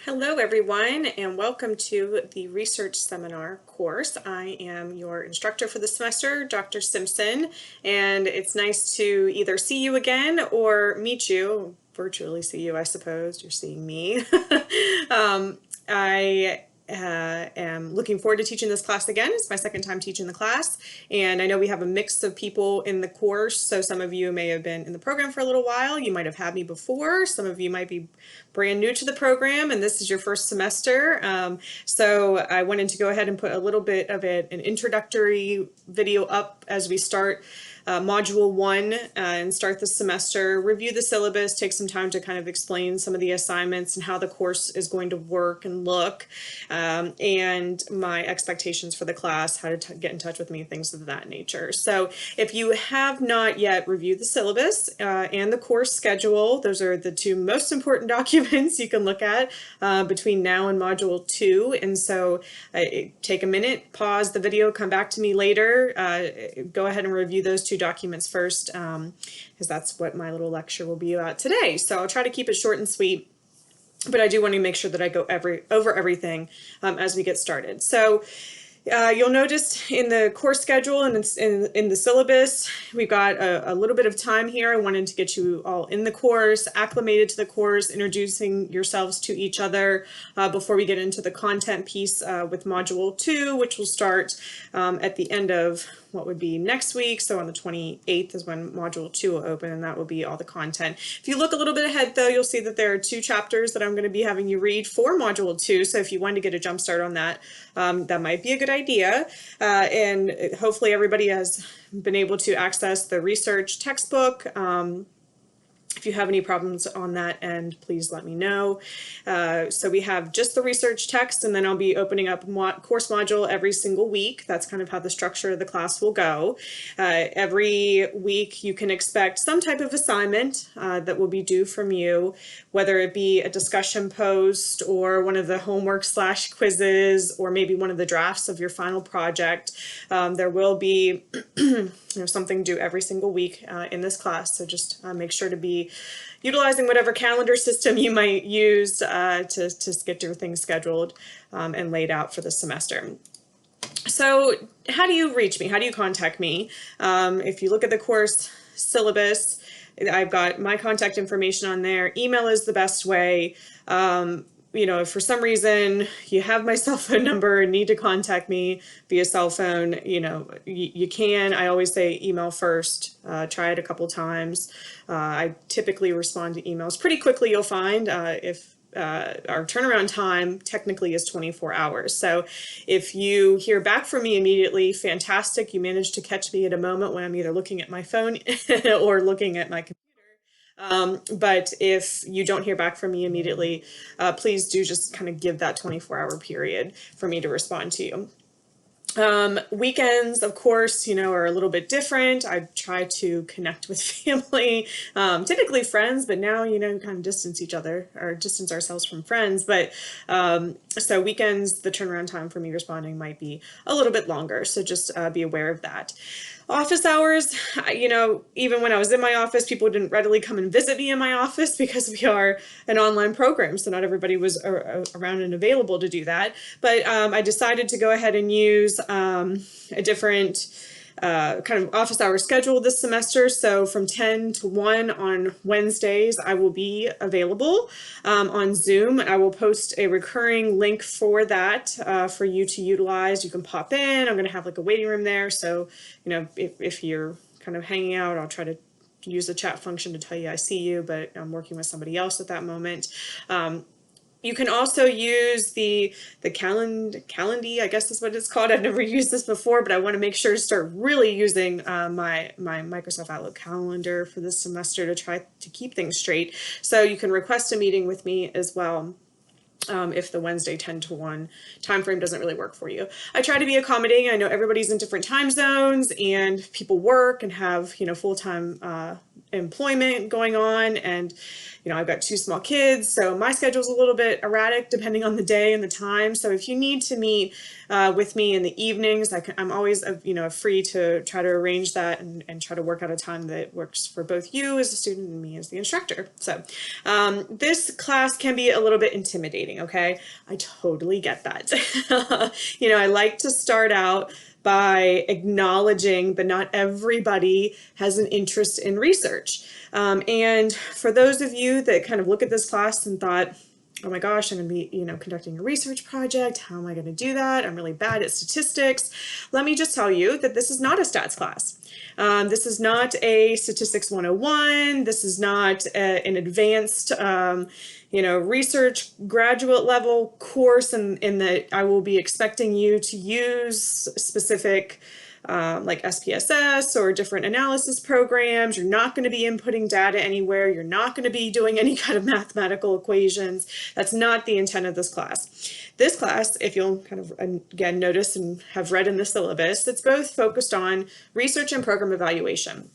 Hello everyone, and welcome to the Research Seminar course. I am your instructor for the semester, Dr. Simpson, and it's nice to either see you again or meet you, virtually see you, I suppose. You're seeing me. I am looking forward to teaching this class again. It's my second time teaching the class, and I know we have a mix of people in the course, so some of you may have been in the program for a little while. You might have had me before. Some of you might be brand new to the program, and this is your first semester. So I wanted to go ahead and put a little bit of an introductory video up as we start Module 1 and start the semester, review the syllabus, take some time to kind of explain some of the assignments and how the course is going to work and look, and my expectations for the class, how to get in touch with me, things of that nature. So if you have not yet reviewed the syllabus and the course schedule, those are the two most important documents you can look at between now and Module 2. And so take a minute, pause the video, come back to me later, go ahead and review those two documents first, because that's what my little lecture will be about today. So I'll try to keep it short and sweet, but I do want to make sure that I go over everything as we get started. So you'll notice in the course schedule and in the syllabus, we've got a little bit of time here. I wanted to get you all in the course, acclimated to the course, introducing yourselves to each other before we get into the content piece with Module 2, which will start at the end of what would be next week. So on the 28th is when Module 2 will open, and that will be all the content. If you look a little bit ahead, though, you'll see that there are 2 chapters that I'm going to be having you read for Module 2. So if you wanted to get a jump start on that, that might be a good idea. And hopefully everybody has been able to access the research textbook. If you have any problems on that end, please let me know. So we have just the research text, and then I'll be opening up course module every single week. That's kind of how the structure of the class will go. Every week you can expect some type of assignment that will be due from you, whether it be a discussion post or one of the homework / quizzes, or maybe one of the drafts of your final project. There will be something due every single week in this class, so just make sure to be utilizing whatever calendar system you might use to get your things scheduled and laid out for the semester. So how do you reach me? How do you contact me? If you look at the course syllabus, I've got my contact information on there. Email is the best way. You know, if for some reason you have my cell phone number and need to contact me via cell phone, you know, you can. I always say email first. Try it a couple times. I typically respond to emails pretty quickly, you'll find, if our turnaround time technically is 24 hours. So if you hear back from me immediately, fantastic. You managed to catch me at a moment when I'm either looking at my phone or looking at my computer. But if you don't hear back from me immediately, please do just kind of give that 24-hour period for me to respond to you. Weekends, of course, you know, are a little bit different. I try to connect with family, typically friends, but now, you know, kind of distance each other or distance ourselves from friends. But so weekends, the turnaround time for me responding might be a little bit longer. So just be aware of that. Office hours, you know, even when I was in my office, people didn't readily come and visit me in my office because we are an online program, so not everybody was around and available to do that. But I decided to go ahead and use a different kind of office hour schedule this semester. So from 10 to 1 on Wednesdays, I will be available on Zoom. I will post a recurring link for that for you to utilize. You can pop in. I'm going to have like a waiting room there. So, you know, if you're kind of hanging out, I'll try to use the chat function to tell you I see you, but I'm working with somebody else at that moment. You can also use the Calendly, I guess is what it's called. I've never used this before, but I want to make sure to start really using my Microsoft Outlook calendar for this semester to try to keep things straight. So you can request a meeting with me as well. If the Wednesday 10 to 1 time frame doesn't really work for you. I try to be accommodating. I know everybody's in different time zones and people work and have, you know, full-time employment going on, and I've got 2 small kids, so my schedule's a little bit erratic depending on the day and the time. So if you need to meet with me in the evenings, I'm always free to try to arrange that and try to work out a time that works for both you as a student and me as the instructor. So this class can be a little bit intimidating, okay? I totally get that. I like to start out by acknowledging that not everybody has an interest in research. And for those of you that kind of look at this class and thought, oh my gosh, I'm going to be, conducting a research project. How am I going to do that? I'm really bad at statistics. Let me just tell you that this is not a stats class. This is not a statistics 101. This is not an advanced, research graduate level course in that I will be expecting you to use specific like SPSS or different analysis programs. You're not going to be inputting data anywhere. You're not going to be doing any kind of mathematical equations. That's not the intent of this class. This class, if you'll kind of again notice and have read in the syllabus, it's both focused on research and program evaluation.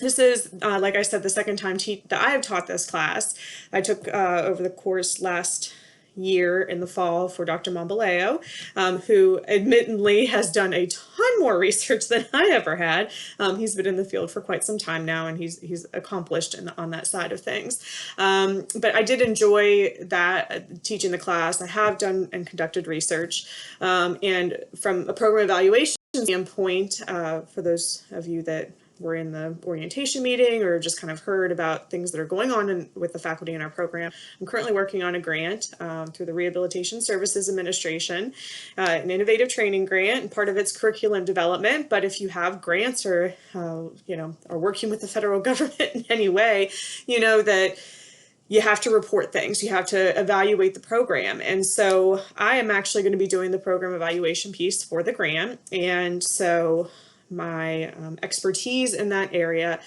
This is, like I said, the second time that I have taught this class. I took over the course last year in the fall for Dr. Mombaleo, who admittedly has done a ton more research than I ever had. He's been in the field for quite some time now, and he's accomplished on that side of things. But I did enjoy that teaching the class. I have done and conducted research, and from a program evaluation standpoint, for those of you that were in the orientation meeting or just kind of heard about things that are going on with the faculty in our program. I'm currently working on a grant through the Rehabilitation Services Administration, an innovative training grant, and part of it's curriculum development. But if you have grants or, are working with the federal government in any way, you know that you have to report things. You have to evaluate the program. And so I am actually going to be doing the program evaluation piece for the grant. And so my expertise in that area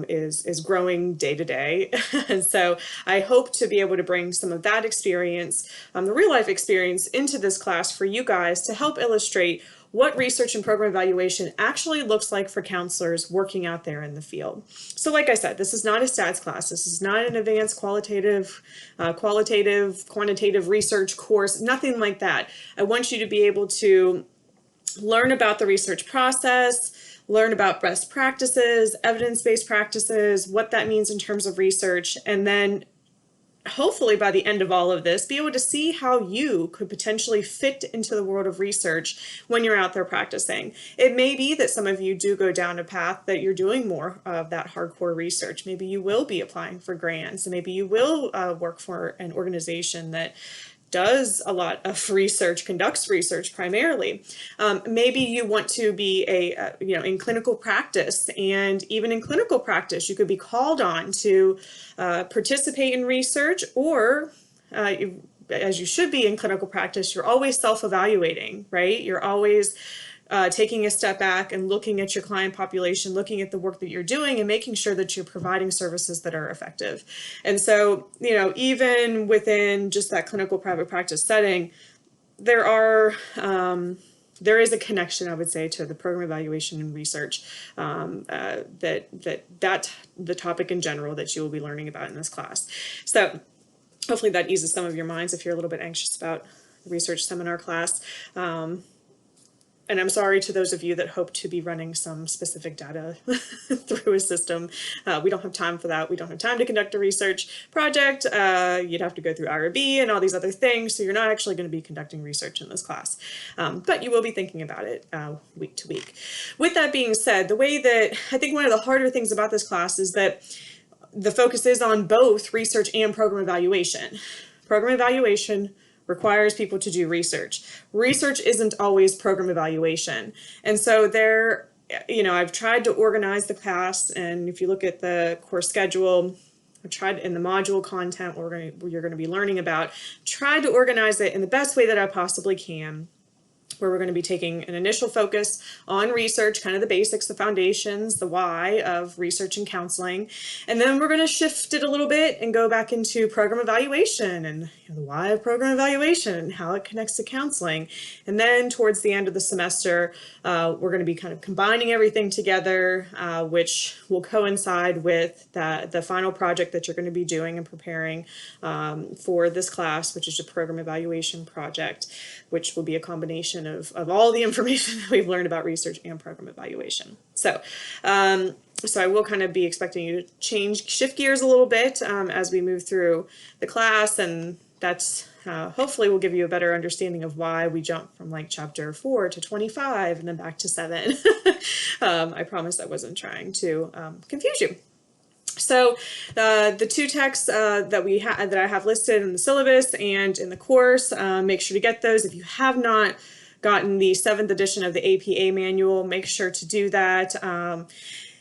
is growing day to day. And so I hope to be able to bring some of that experience, the real life experience, into this class for you guys to help illustrate what research and program evaluation actually looks like for counselors working out there in the field. So like I said, this is not a stats class. This is not an advanced quantitative research course, nothing like that. I want you to be able to learn about the research process, learn about best practices, evidence-based practices, what that means in terms of research, and then hopefully by the end of all of this, be able to see how you could potentially fit into the world of research when you're out there practicing. It may be that some of you do go down a path that you're doing more of that hardcore research. Maybe you will be applying for grants, and maybe you will work for an organization that does a lot of research, conducts research primarily. Maybe you want to be in clinical practice, and even in clinical practice, you could be called on to participate in research, or as you should be in clinical practice, you're always self-evaluating, right? You're always taking a step back and looking at your client population, looking at the work that you're doing and making sure that you're providing services that are effective. And so, even within just that clinical private practice setting, there is a connection, I would say, to the program evaluation and research, that the topic in general that you will be learning about in this class. So hopefully that eases some of your minds if you're a little bit anxious about the research seminar class. And I'm sorry to those of you that hope to be running some specific data through a system. We don't have time for that. We don't have time to conduct a research project. You'd have to go through REHB and all these other things. So you're not actually going to be conducting research in this class. But you will be thinking about it week to week. With that being said, the way that I think one of the harder things about this class is that the focus is on both research and program evaluation. Program evaluation requires people to do research. Research isn't always program evaluation. And so I've tried to organize the class, and if you look at the course schedule, I tried in the module content you're going to be learning about, tried to organize it in the best way that I possibly can where we're going to be taking an initial focus on research, kind of the basics, the foundations, the why of research and counseling. And then we're going to shift it a little bit and go back into program evaluation and the why of program evaluation and how it connects to counseling. And then towards the end of the semester, we're going to be kind of combining everything together, which will coincide with the final project that you're going to be doing and preparing for this class, which is a program evaluation project, which will be a combination of all the information that we've learned about research and program evaluation. So I will kind of be expecting you to shift gears a little bit as we move through the class, and that's hopefully will give you a better understanding of why we jump from like chapter 4 to 25 and then back to 7. I promise I wasn't trying to confuse you. So the two texts that I have listed in the syllabus and in the course, make sure to get those. If you have not gotten the 7th edition of the APA manual, make sure to do that.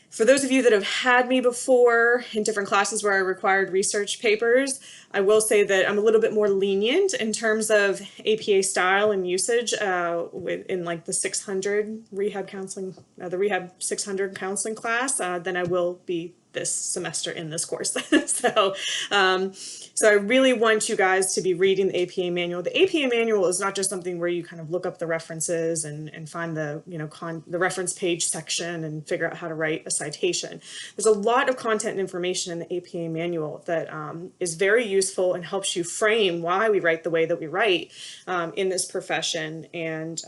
For those of you that have had me before in different classes where I required research papers, I will say that I'm a little bit more lenient in terms of APA style and usage in like the 600 rehab counseling, the Rehab 600 counseling class than I will be this semester in this course. So I really want you guys to be reading the APA manual. The APA manual is not just something where you kind of look up the references and find the the reference page section and figure out how to write a citation. There's a lot of content and information in the APA manual that is very useful and helps you frame why we write the way that we write in this profession, and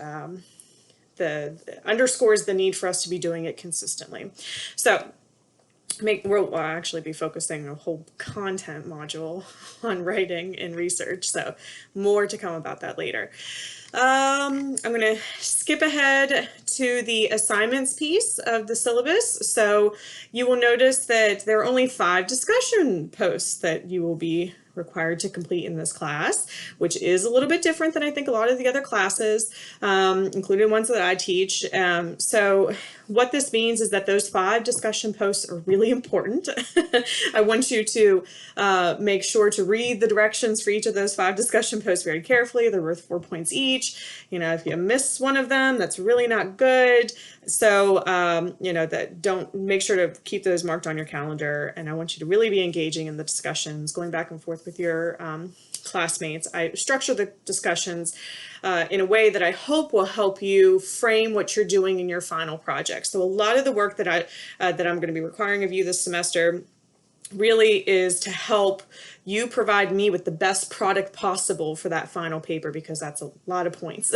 underscores the need for us to be doing it consistently. So we'll actually be focusing a whole content module on writing and research, so more to come about that later. I'm going to skip ahead to the assignments piece of the syllabus. So you will notice that there are only 5 discussion posts that you will be required to complete in this class, which is a little bit different than I think a lot of the other classes, including ones that I teach. So what this means is that those 5 discussion posts are really important. I want you to make sure to read the directions for each of those 5 discussion posts very carefully. They're worth 4 points each. If you miss one of them, that's really not good. So, make sure to keep those marked on your calendar. And I want you to really be engaging in the discussions, going back and forth with your classmates. I structure the discussions in a way that I hope will help you frame what you're doing in your final project. So a lot of the work that I'm going to be requiring of you this semester really is to help you provide me with the best product possible for that final paper, because that's a lot of points.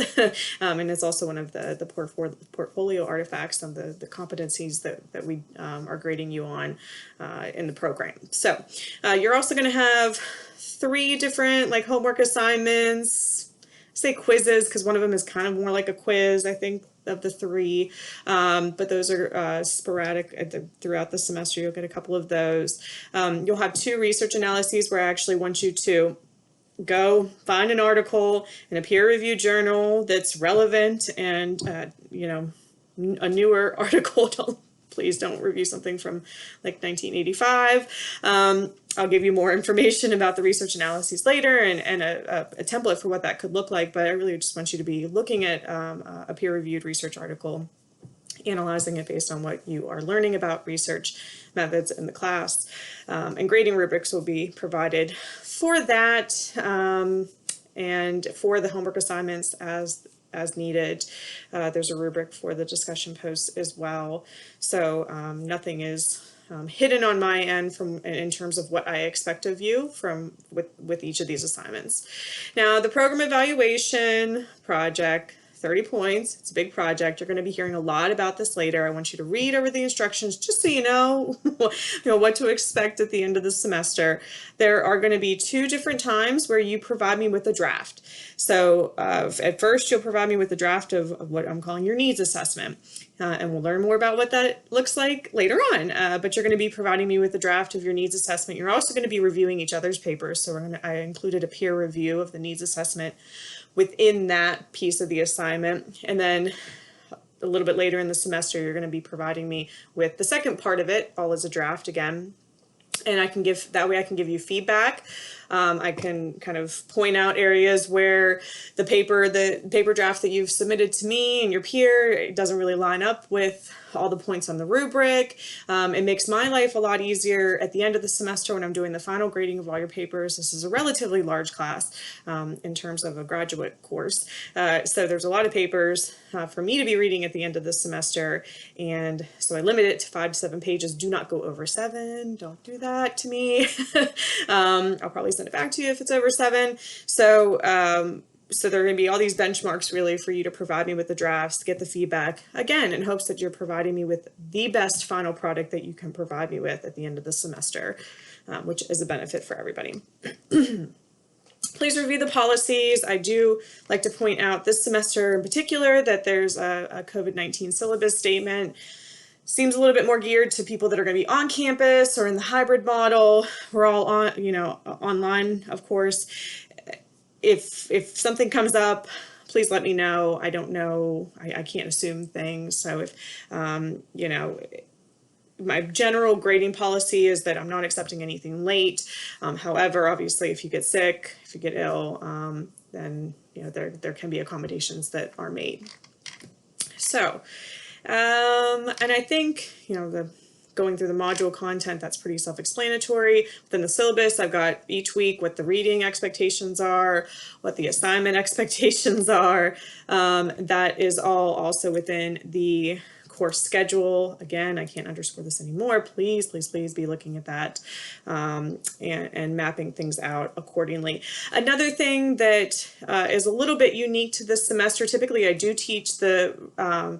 And it's also one of the portfolio artifacts and the competencies that we are grading you on in the program. So you're also going to have 3 different like homework assignments, say quizzes, because one of them is kind of more like a quiz, I think, of the 3, but those are sporadic throughout the semester. You'll get a couple of those. You'll have 2 research analyses where I actually want you to go find an article in a peer-reviewed journal that's relevant and a newer article. Please don't review something from like 1985. I'll give you more information about the research analyses later and a template for what that could look like, but I really just want you to be looking at a peer-reviewed research article, analyzing it based on what you are learning about research methods in the class. And grading rubrics will be provided for that, and for the homework assignments as needed. There's a rubric for the discussion posts as well. So nothing is hidden on my end in terms of what I expect of you with each of these assignments. Now, the program evaluation project, 30 points. It's a big project. You're going to be hearing a lot about this later. I want you to read over the instructions just so you know, what to expect at the end of the semester. There are going to be 2 different times where you provide me with a draft. So at first, you'll provide me with a draft of what I'm calling your needs assessment. And we'll learn more about what that looks like later on. But you're going to be providing me with a draft of your needs assessment. You're also going to be reviewing each other's papers. So I included a peer review of the needs assessment within that piece of the assignment. And then a little bit later in the semester, you're going to be providing me with the second part of it, all as a draft again. And I can give you feedback I can kind of point out areas where the paper draft that you've submitted to me and your peer, it doesn't really line up with all the points on the rubric. It makes my life a lot easier at the end of the semester when I'm doing the final grading of all your papers. This is a relatively large class in terms of a graduate course. So there's a lot of papers for me to be reading at the end of the semester. And so I limit it to 5 to 7 pages. Do not go over 7. Don't do that to me. I'll probably send it back to you if it's over 7. So there are going to be all these benchmarks really for you to provide me with the drafts, get the feedback, again, in hopes that you're providing me with the best final product that you can provide me with at the end of the semester, which is a benefit for everybody. Please review the policies. I do like to point out this semester in particular that there's a COVID-19 syllabus statement. Seems a little bit more geared to people that are going to be on campus or in the hybrid model. We're all on, online, of course. If something comes up, please let me know. I don't know. I can't assume things. So if, my general grading policy is that I'm not accepting anything late. However, obviously, if you get sick, if you get ill, then, there can be accommodations that are made. So, and I think, going through the module content, that's pretty self-explanatory. Within the syllabus, I've got each week what the reading expectations are, what the assignment expectations are. That is all also within the course schedule. Again, I can't underscore this anymore. Please, please, please be looking at that and mapping things out accordingly. Another thing that is a little bit unique to this semester, typically I do teach the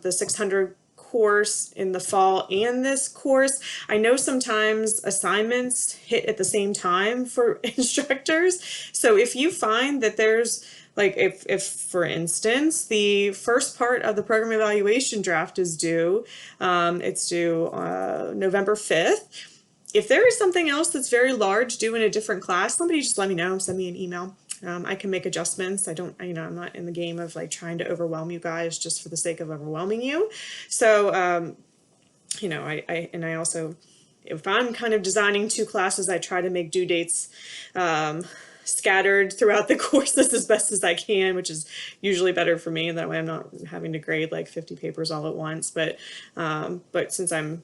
600 course in the fall and this course. I know sometimes assignments hit at the same time for instructors. So if you find that there's if for instance, the first part of the program evaluation draft is due, it's due November 5th. If there is something else that's very large due in a different class, somebody just let me know, send me an email. I can make adjustments. I'm not in the game of trying to overwhelm you guys just for the sake of overwhelming you. So, I also, if I'm kind of designing 2 classes, I try to make due dates scattered throughout the courses as best as I can, which is usually better for me. That way I'm not having to grade 50 papers all at once. But since I'm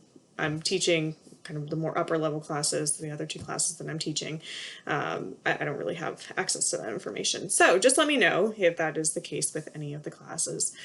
teaching kind of the more upper level classes, the other 2 classes that I'm teaching, I don't really have access to that information. So just let me know if that is the case with any of the classes.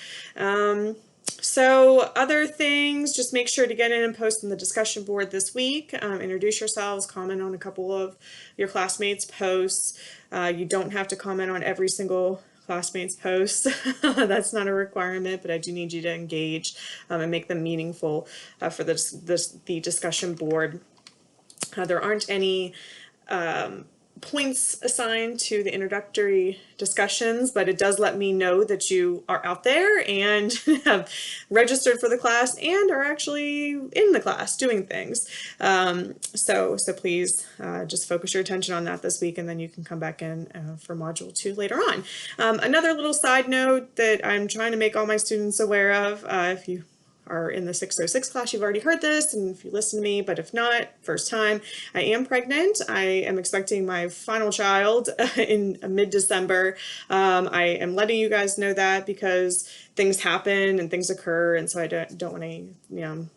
So other things, just make sure to get in and post in the discussion board this week. Introduce yourselves, comment on a couple of your classmates' posts. You don't have to comment on every single classmates' posts. That's not a requirement, but I do need you to engage and make them meaningful for the discussion board. There aren't any points assigned to the introductory discussions, but it does let me know that you are out there and have registered for the class and are actually in the class doing things. So please just focus your attention on that this week, and then you can come back in for module 2 later on. Another little side note that I'm trying to make all my students aware of, if you are in the 606 class, you've already heard this, and if you listen to me, but if not, first time, I am pregnant. I am expecting my final child in mid-December. I am letting you guys know that because things happen and things occur, and so I don't want to,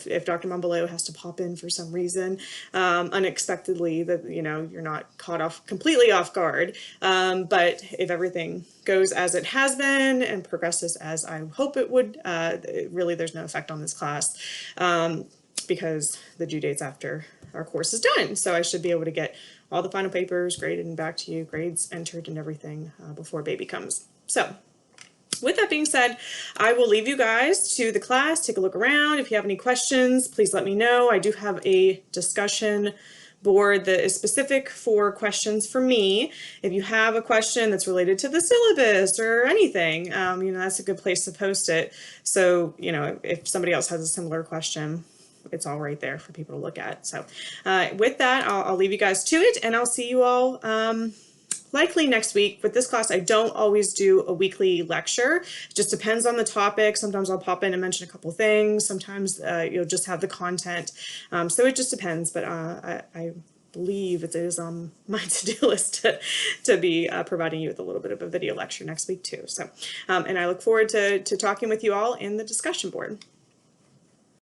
if Dr. Mumbaleo has to pop in for some reason unexpectedly, that you're not caught completely off guard. But if everything goes as it has been and progresses as I hope it would, really there's no effect on this class because the due date's after our course is done. So I should be able to get all the final papers graded and back to you, grades entered and everything before baby comes. So with that being said, I will leave you guys to the class. Take a look around. If you have any questions, please let me know. I do have a discussion board that is specific for questions for me. If you have a question that's related to the syllabus or anything, that's a good place to post it. So, if somebody else has a similar question, it's all right there for people to look at. So with that, I'll leave you guys to it, and I'll see you all likely next week. With this class, I don't always do a weekly lecture. It just depends on the topic. Sometimes I'll pop in and mention a couple things. Sometimes you'll just have the content. So it just depends, but I believe it is on my to-do list to be providing you with a little bit of a video lecture next week too. So, and I look forward to talking with you all in the discussion board.